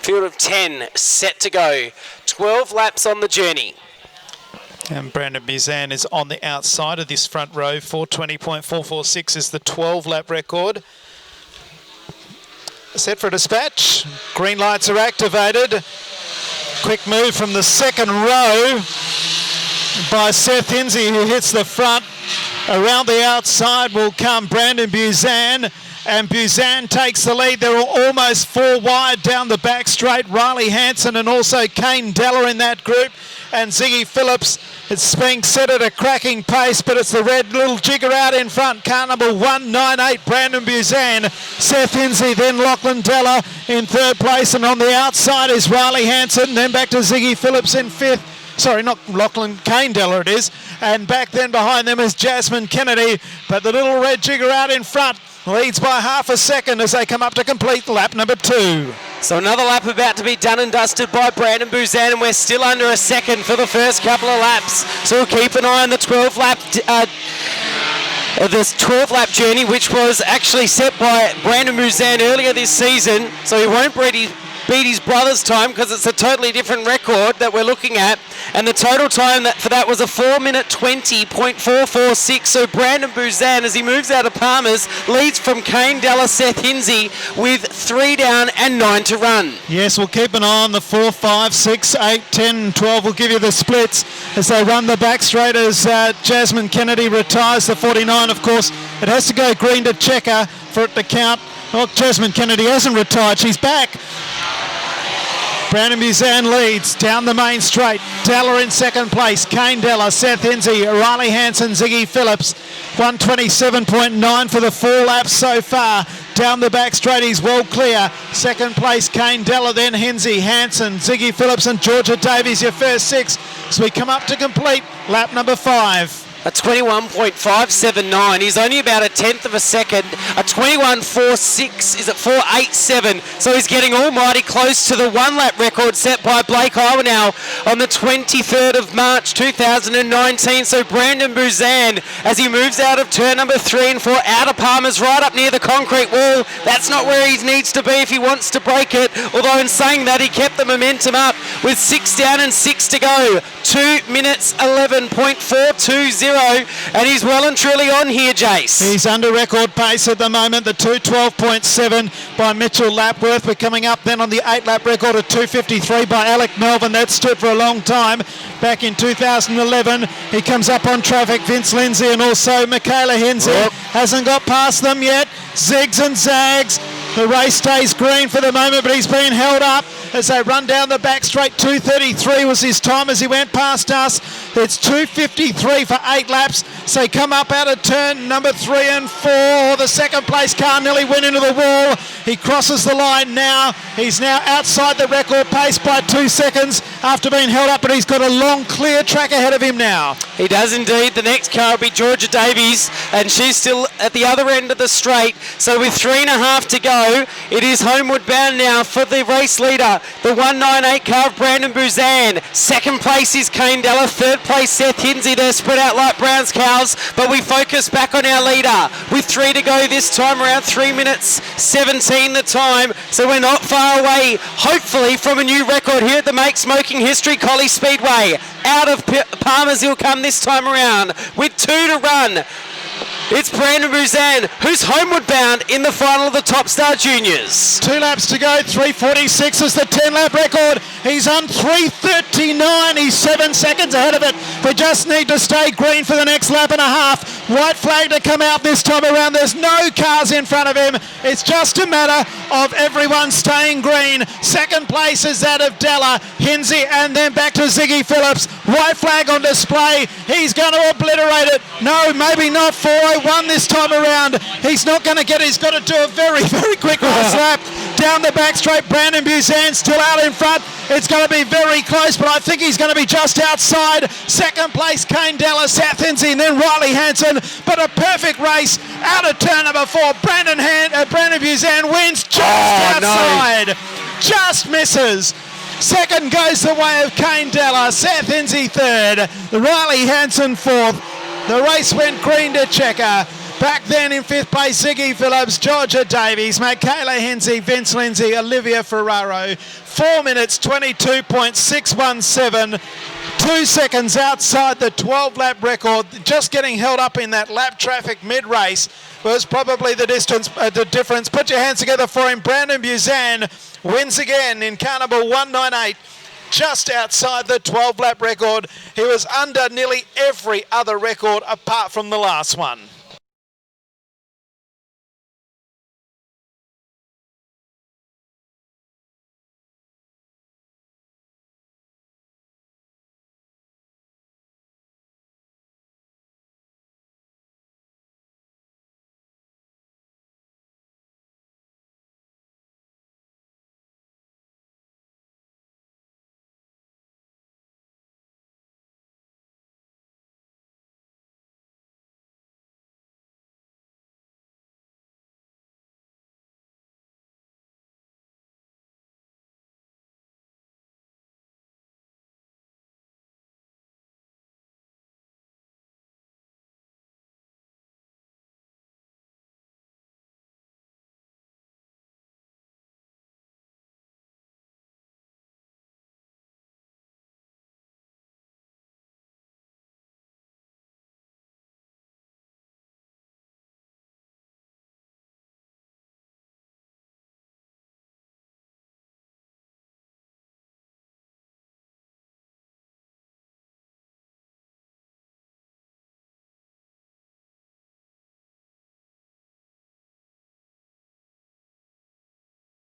Field of 10 set to go. 12 laps on the journey. And Brandon Bizan is on the outside of this front row. 420.446 is the 12-lap record. Set for dispatch. Green lights are activated. Quick move from the second row by Seth Hinsey, who hits the front. Around the outside will come Brandon Bizan. And Bizan takes the lead. They're almost 4 wide down the back straight. Riley Hanson and also Kane Della in that group. And Ziggy Phillips, it's being set at a cracking pace, but it's the red little jigger out in front. Car number 198, Brandon Bizan. Seth Hinsey, then Lachlan Della in third place. And on the outside is Riley Hanson. Then back to Ziggy Phillips in fifth. Sorry, not Lachlan, Kane Della it is. And back then behind them is Jasmine Kennedy. But the little red jigger out in front leads by half a second as they come up to complete lap number 2. So another lap about to be done and dusted by Brandon Bizan, and we're still under a second for the first couple of laps. So we'll keep an eye on the 12-lap journey, which was actually set by Brandon Bizan earlier this season. So he won't beat his brother's time because it's a totally different record that we're looking at. And the total time for that was a 4-minute 20.446. So Brandon Bizan, as he moves out of Palmer's, leads from Kane Della, Seth Hinsey with 3 down and 9 to run. Yes, we'll keep an eye on the 4, 5, 6, 8, 10 and 12. We'll give you the splits as they run the back straight as Jasmine Kennedy retires the 49. Of course, it has to go green to checker for it to count. Well, Jasmine Kennedy hasn't retired. She's back. Brandon Bizan leads down the main straight. Della in second place. Kane Della, Seth Hinsey, Riley Hanson, Ziggy Phillips. 127.9 for the 4 laps so far. Down the back straight, he's well clear. Second place, Kane Della, then Hinsey, Hanson, Ziggy Phillips and Georgia Davies, your first 6. So we come up to complete lap number 5. A 21.579. He's only about a tenth of a second. A 21.46 is at 4.87. So he's getting almighty close to the 1-lap record set by Blake Iwanow on the 23rd of March 2019. So Brandon Bizan, as he moves out of turn number 3 and 4, out of Palmer's, right up near the concrete wall. That's not where he needs to be if he wants to break it. Although in saying that, he kept the momentum up with 6 down and 6 to go. 2 minutes 11.420. And he's well and truly on here, Jace. He's under record pace at the moment, the 2:12.7 by Mitchell Lapworth. We're coming up then on the 8-lap record of 2:53 by Alec Melvin. That stood for a long time back in 2011. He comes up on traffic, Vince Lindsay and also Michaela Hinsey. Hasn't got past them yet. Zigs and zags. The race stays green for the moment, but he's been held up as they run down the back straight. 2:33 was his time as he went past us. It's 2:53 for 8 laps. So come up out of turn number 3 and 4. The second place car nearly went into the wall. He crosses the line now. He's now outside the record pace by 2 seconds after being held up, but he's got a long, clear track ahead of him now. He does indeed. The next car will be Georgia Davies, and she's still at the other end of the straight. So with 3.5 to go, it is homeward bound now for the race leader, the 198 car of Brandon Bizan. Second place is Kane Della. Third place, Seth Hinsey. They're spread out like Brown's cows, but we focus back on our leader with 3 to go this time around. 3 minutes 17 the time, so we're not far away, hopefully, from a new record here at the Make Smoking History Collie Speedway. Out of Palmer's he'll come this time around with 2 to run. It's Brandon Bizan, who's homeward bound in the final of the Top Star Juniors. 2 laps to go, 3:46 is the 10-lap record. He's on 3:39, he's 7 seconds ahead of it. We just need to stay green for the next lap and a half. White flag to come out this time around. There's no cars in front of him. It's just a matter of everyone staying green. Second place is that of Della, Hinsey, and then back to Ziggy Phillips. White flag on display. He's going to obliterate it. No, maybe not. 4:01 this time around. He's not going to get it. He's got to do a very, very quick last lap. Down the back straight, Brandon Bizan still out in front. It's going to be very close, but I think he's going to be just outside. Second place, Kane Della, Seth Hinsey, and then Riley Hanson. But a perfect race out of turn number 4. Brandon Bizan wins just outside. No. Just misses. Second goes the way of Kane Della, Seth Hinsey third, Riley Hanson fourth. The race went green to checker. Back then in 5th place, Ziggy Phillips, Georgia Davies, Michaela Henze, Vince Lindsay, Olivia Ferraro. 4 minutes 22.617. 2 seconds outside the 12-lap record. Just getting held up in that lap traffic mid-race was probably the difference. Put your hands together for him. Brandon Buzan wins again in car number 198. Just outside the 12-lap record. He was under nearly every other record apart from the last one.